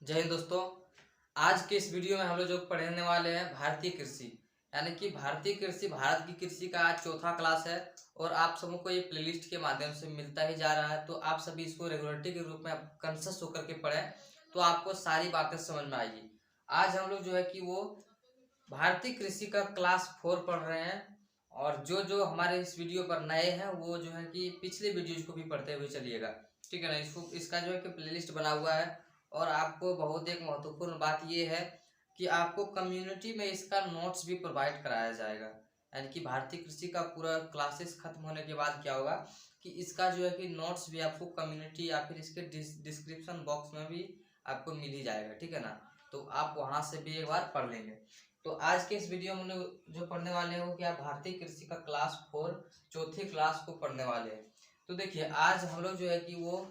जय हिंद दोस्तों। आज के इस वीडियो में हम लोग जो पढ़ने वाले हैं भारतीय कृषि, यानी कि भारतीय कृषि, भारत की कृषि का आज चौथा क्लास है और आप सबों को ये प्लेलिस्ट के माध्यम से मिलता ही जा रहा है। तो आप सभी इसको रेगुलरिटी के रूप में कंसस होकर के पढ़ें तो आपको सारी बातें समझ में आएगी। आज हम लोग जो है कि वो भारतीय कृषि का क्लास 4 पढ़ रहे हैं और जो जो हमारे इस वीडियो पर नए हैं वो जो है कि पिछले वीडियोज को भी पढ़ते हुए चलिएगा, ठीक है ना। इसका जो है कि प्लेलिस्ट बना हुआ है और आपको बहुत एक महत्वपूर्ण बात ये है कि आपको कम्युनिटी में इसका नोट्स भी प्रोवाइड कराया जाएगा। यानी कि भारतीय कृषि का पूरा क्लासेस खत्म होने के बाद क्या होगा कि इसका जो है कि नोट्स भी आपको कम्युनिटी या फिर इसके डिस्क्रिप्शन बॉक्स में भी आपको मिल ही जाएगा, ठीक है ना। तो आप वहाँ से भी एक बार पढ़ लेंगे। तो आज के इस वीडियो में जो पढ़ने वाले हैं वो क्या भारतीय कृषि का क्लास 4 चौथी क्लास को पढ़ने वाले हैं। तो देखिए आज हम लोग जो है कि वो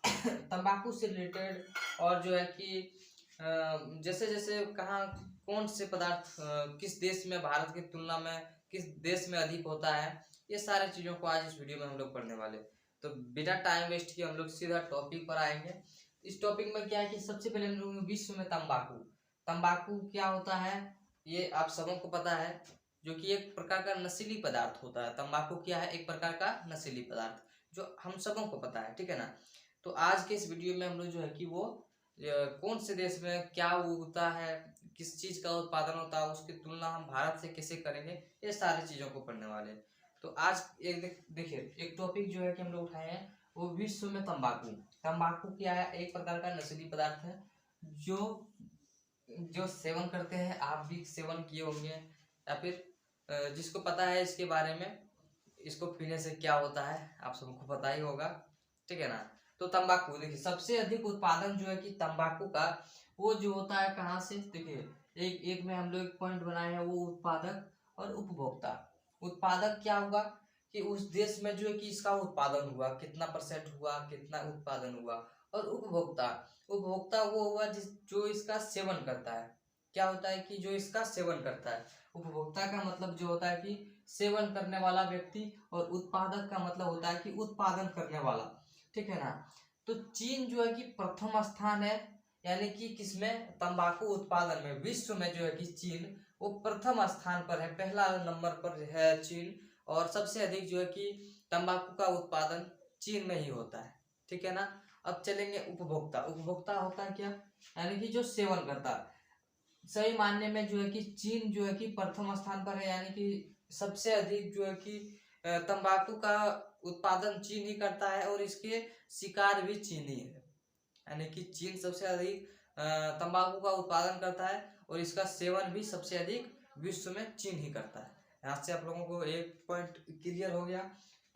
तंबाकू से रिलेटेड और जो है कि जैसे जैसे कहाँ कौन से पदार्थ किस देश में भारत की तुलना में किस देश में अधिक होता है, ये सारे चीज़ों को आज इस वीडियो में हम लोग पढ़ने वाले। तो बिना टाइम वेस्ट किए हम लोग सीधा टॉपिक पर आएंगे। इस टॉपिक में क्या है कि सबसे पहले हम लोग विश्व में तंबाकू तंबाकू क्या होता है ये आप सबों को पता है, जो कि एक प्रकार का नशीली पदार्थ होता है। तंबाकू क्या है, एक प्रकार का नशीली पदार्थ जो हम सबों को पता है, ठीक है ना। तो आज के इस वीडियो में हम लोग जो है कि वो कौन से देश में क्या उगता है, किस चीज़ का उत्पादन होता है, उसकी तुलना हम भारत से कैसे करेंगे, ये सारी चीज़ों को पढ़ने वाले हैं। तो आज एक देखिए एक टॉपिक जो है कि हम लोग उठाए हैं वो विश्व में तंबाकू। तंबाकू क्या है, एक प्रकार का नशीली पदार्थ है जो जो सेवन करते हैं, आप भी सेवन किए होंगे या फिर जिसको पता है इसके बारे में, इसको पीने से क्या होता है आप सबको पता ही होगा, ठीक है ना। तो तंबाकू देखिए सबसे अधिक उत्पादन जो है कि तंबाकू का वो जो होता है कहाँ से, देखिए एक एक में हम लोग एक पॉइंट बनाए हैं वो उत्पादक और उपभोक्ता। उत्पादक क्या होगा कि उस देश में जो है कि इसका उत्पादन हुआ कितना परसेंट हुआ, कितना उत्पादन हुआ। और उपभोक्ता उपभोक्ता वो हुआ जो इसका सेवन करता है। क्या होता है कि जो इसका सेवन करता है। उपभोक्ता का मतलब जो होता है कि सेवन करने वाला व्यक्ति और उत्पादक का मतलब होता है कि उत्पादन करने वाला, ठीक है ना। तो चीन जो है कि प्रथम स्थान है, यानी कि किसमें, तंबाकू उत्पादन में। विश्व में जो है कि चीन वो प्रथम स्थान पर है, पहला नंबर पर है चीन। और सबसे अधिक जो है कि तंबाकू का उत्पादन चीन में ही होता है, ठीक है ना। अब चलेंगे उपभोक्ता। उपभोक्ता होता है क्या, यानी कि जो सेवन करता है। सही मानने में जो है कि चीन जो है कि प्रथम स्थान पर है, यानी कि सबसे अधिक जो है कि तंबाकू का उत्पादन चीन ही करता है और इसके शिकार भी चीन ही है। यानी कि चीन सबसे अधिक तंबाकू का उत्पादन करता है और इसका सेवन भी सबसे अधिक विश्व में चीन ही करता है। यहाँ से आप लोगों को एक पॉइंट क्लियर हो गया।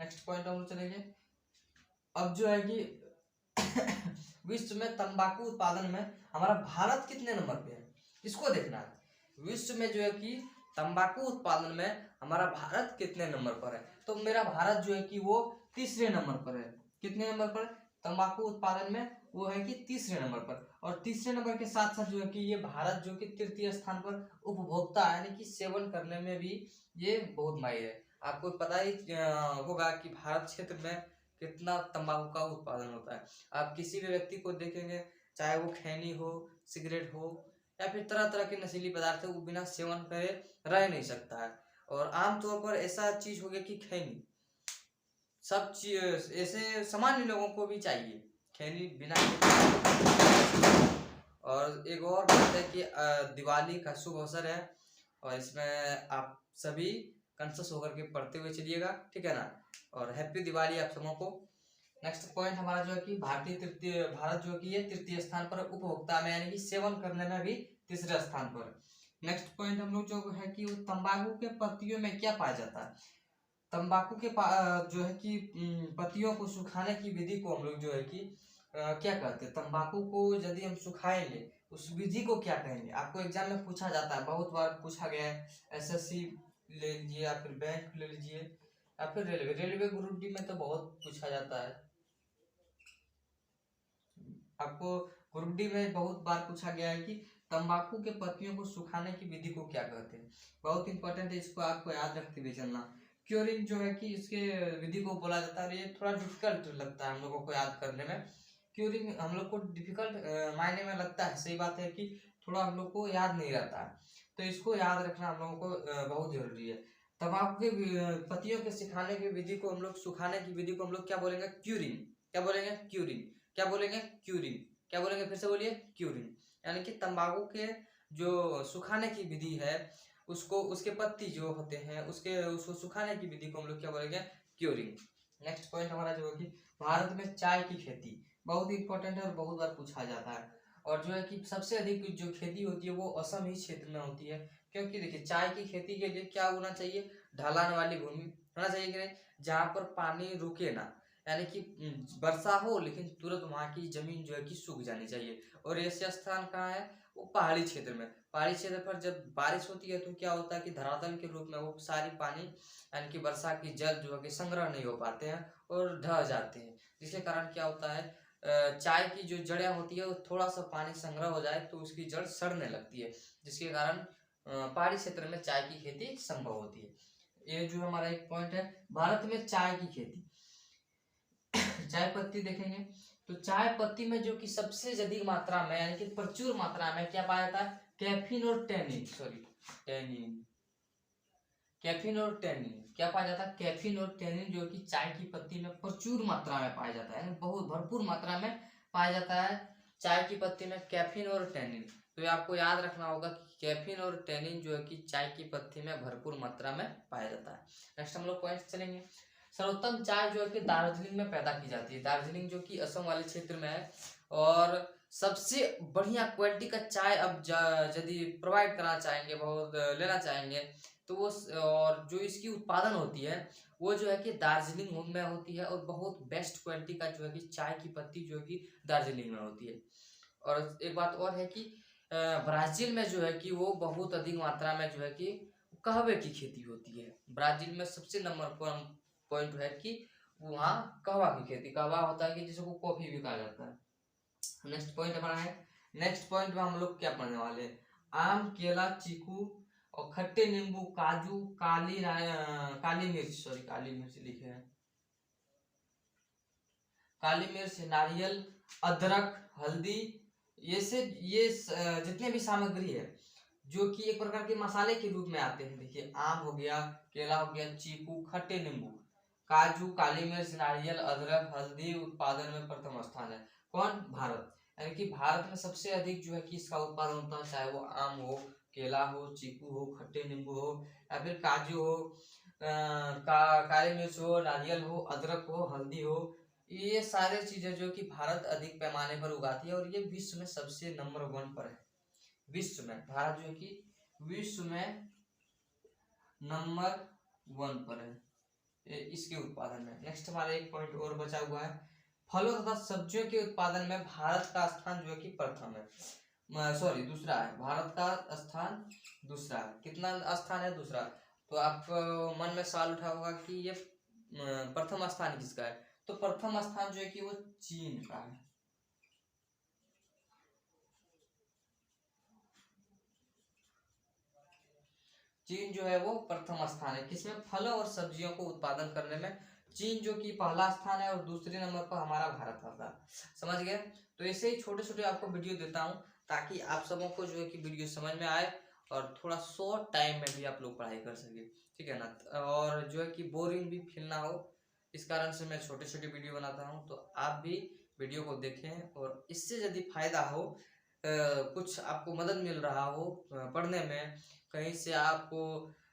नेक्स्ट पॉइंट हम लोग चलेंगे। अब जो है कि विश्व में तंबाकू उत्पादन में हमारा भारत कितने नंबर पे है, इसको देखना है। विश्व में जो है कि तंबाकू उत्पादन में हमारा भारत कितने नंबर पर है। तो मेरा भारत जो है कि वो तीसरे नंबर पर है। कितने नंबर पर, तंबाकू उत्पादन में वो है कि तीसरे नंबर पर। और तीसरे नंबर के साथ साथ जो है कि ये भारत जो कि तृतीय स्थान पर उपभोक्ता यानी कि सेवन करने में भी ये बहुत माहिर है। आपको पता ही होगा कि भारत क्षेत्र में कितना तंबाकू का उत्पादन होता है। आप किसी भी व्यक्ति को देखेंगे, चाहे वो खैनी हो, सिगरेट हो या फिर तरह तरह के नशीली पदार्थ है, वो बिना सेवन करे रह नहीं सकता है। और आमतौर पर ऐसा चीज हो गया कि खैनी सब चीज ऐसे सामान्य लोगों को भी चाहिए, खैनी बिना। और एक और बात है कि दिवाली का शुभ अवसर है और इसमें आप सभी कंसस होकर के पढ़ते हुए चलिएगा, ठीक है ना। और हैप्पी दिवाली आप सबों को। नेक्स्ट पॉइंट हमारा जो है कि भारत जो कि ये तृतीय स्थान पर उपभोक्ता में, यानी कि सेवन करने में भी तीसरे स्थान पर। नेक्स्ट पॉइंट हम लोग जो है कि तंबाकू के पत्तियों में क्या पाया जाता है। तंबाकू के जो है कि पत्तियों को सुखाने की विधि को हम लोग जो है कि क्या कहते हैं। तंबाकू को यदि हम सुखाएंगे उस विधि को क्या कहेंगे। आपको एग्जाम में पूछा जाता है, बहुत बार पूछा गया है। एसएससी ले लीजिए या फिर बैंक ले लीजिए या फिर रेलवे ग्रुप डी में तो बहुत पूछा जाता है। आपको ग्रुप डी में बहुत बार पूछा गया है कि तंबाकू के पत्तियों को सुखाने की विधि को क्या कहते हैं। बहुत इंपॉर्टेंट है, इसको आपको याद रखते हुए चलना। क्योरिंग जो है कि इसके विधि को बोला जाता है और ये थोड़ा डिफिकल्ट लगता है हम लोगों को याद करने में। क्यूरिंग हम लोग को डिफिकल्ट मायने में लगता है, सही बात है कि थोड़ा हम लोग को याद नहीं रहता है, तो इसको याद रखना हम लोगों को बहुत जरूरी है। तंबाकू के पत्तियों के सिखाने की विधि को हम लोग, सुखाने की विधि को हम लोग क्या बोलेंगे? क्यूरिंग। क्या बोलेंगे? क्यूरिंग। क्या बोलेंगे? क्यूरिंग। क्या बोलेंगे? फिर से बोलिए, क्यूरिंग। यानी कि तंबाकू के जो सुखाने की विधि है, उसको, उसके पत्ती जो होते हैं उसको सुखाने की विधि को हम लोग क्या बोलेंगे? क्यूरिंग। नेक्स्ट पॉइंट हमारा जो है कि भारत में चाय की खेती बहुत इंपॉर्टेंट है और बहुत बार पूछा जाता है। और जो है कि सबसे अधिक जो खेती होती है वो असम ही क्षेत्र में होती है, क्योंकि देखिए चाय की खेती के लिए क्या होना चाहिए? ढलान वाली भूमि होना चाहिए कि नहीं, जहाँ पर पानी रुके ना, यानी कि वर्षा हो लेकिन तुरंत वहाँ की जमीन जो है कि सूख जानी चाहिए। और ऐसे स्थान कहाँ है? वो पहाड़ी क्षेत्र में। पहाड़ी क्षेत्र पर जब बारिश होती है तो क्या होता है कि धरातल के रूप में वो सारी पानी, यानी कि वर्षा की जल जो है कि संग्रह नहीं हो पाते हैं और ढह जाते हैं, जिसके कारण क्या होता है, चाय की जो जड़ें होती है वो थोड़ा सा पानी संग्रह हो जाए तो उसकी जड़ सड़ने लगती है, जिसके कारण पहाड़ी क्षेत्र में चाय की खेती संभव होती है। ये जो हमारा एक पॉइंट है, भारत में चाय की खेती। चाय पत्ती देखेंगे तो चाय पत्ती में जो कि सबसे अधिक मात्रा में, यानी कि प्रचुर मात्रा में क्या पाया जाता है? कैफीन और टेनिन, सॉरी टेनिन, कैफीन और टेनिन क्या पाया जाता है? कैफीन और टेनिन जो कि चाय की पत्ती में प्रचुर मात्रा में पाया जाता है, बहुत भरपूर मात्रा में पाया जाता है चाय की पत्ती में कैफीन और टेनिन। तो ये आपको याद रखना होगा कि कैफीन और टेनिन जो है कि चाय की पत्ती में भरपूर मात्रा में पाया जाता है। नेक्स्ट हम लोग पॉइंट चलेंगे। सर्वोत्तम चाय जो है कि दार्जिलिंग में पैदा की जाती है। दार्जिलिंग जो कि असम वाले क्षेत्र में है, और सबसे बढ़िया क्वालिटी का चाय अब यदि प्रोवाइड करना चाहेंगे, बहुत लेना चाहेंगे तो वो और जो इसकी उत्पादन होती है वो जो है कि दार्जिलिंग में होती है, और बहुत बेस्ट क्वालिटी का जो है कि चाय की पत्ती जो है कि दार्जिलिंग में होती है। और एक बात और है कि ब्राजील में जो है कि वो बहुत अधिक मात्रा में जो है कि कहवे की खेती होती है। ब्राजील में सबसे नंबर पॉइंट है कि वहाँ कहवा की खेती, कहवा होता है कि जिसको कॉफी भी कहा जाता है। नेक्स्ट पॉइंट हमारा है, नेक्स्ट पॉइंट में हम लोग क्या पढ़ने वाले हैं? आम, केला, चीकू और खट्टे नींबू, काजू, काली मिर्च, सॉरी काली मिर्च लिखे हैं, काली मिर्च, नारियल, अदरक, हल्दी, ये जितने भी सामग्री है जो कि एक प्रकार के मसाले के रूप में आते हैं। देखिए आम हो गया, केला हो गया, चीकू, खट्टे नींबू, काजू, काली मिर्च, नारियल, अदरक, हल्दी उत्पादन में प्रथम स्थान है। कौन? भारत। यानी कि भारत में सबसे अधिक जो है कि इसका उत्पादन होता है, चाहे वो आम हो, केला हो, चीकू हो, खट्टे नींबू हो, या फिर काजू हो, काली मिर्च हो, नारियल हो, अदरक हो, हल्दी हो। ये सारे चीजें जो कि भारत अधिक पैमाने पर उगाती है, और ये विश्व में सबसे नंबर 1 पर है। विश्व में भारत जो कि विश्व में नंबर 1 पर है इसके उत्पादन में। नेक्स्ट हमारा एक पॉइंट और बचा हुआ है, फलों तथा सब्जियों के उत्पादन में भारत का स्थान जो है कि प्रथम है, सॉरी दूसरा है। भारत का स्थान दूसरा है। कितना स्थान है? दूसरा। तो आप मन में सवाल उठा होगा कि ये प्रथम स्थान किसका है? तो प्रथम स्थान जो है कि वो चीन का है। चीन जो है वो प्रथम स्थान है किसमें? फलों और सब्जियों को उत्पादन करने में चीन जो कि पहला स्थान है, और दूसरे नंबर पर हमारा भारत आता है। समझ गए? तो ऐसे ही छोटे छोटे आपको वीडियो देता हूँ ताकि आप सबों को जो है कि वीडियो समझ में आए और थोड़ा शॉर्ट टाइम में भी आप लोग पढ़ाई कर सके, ठीक है ना? और जो है कि बोरिंग भी फील ना हो, इस कारण से मैं छोटे छोटे वीडियो बनाता हूँ। तो आप भी वीडियो को देखें, और इससे यदि फायदा हो, कुछ आपको मदद मिल रहा हो पढ़ने में, कहीं से आपको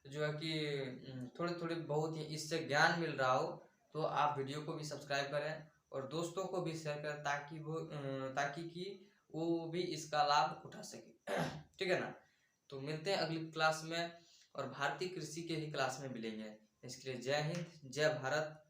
जो है कि थोड़ी थोड़ी बहुत ही इससे ज्ञान मिल रहा हो, तो आप वीडियो को भी सब्सक्राइब करें और दोस्तों को भी शेयर करें, ताकि कि वो भी इसका लाभ उठा सके। ठीक है ना? तो मिलते हैं अगली क्लास में, और भारतीय कृषि के ही क्लास में मिलेंगे। इसके लिए जय हिंद, जय भारत।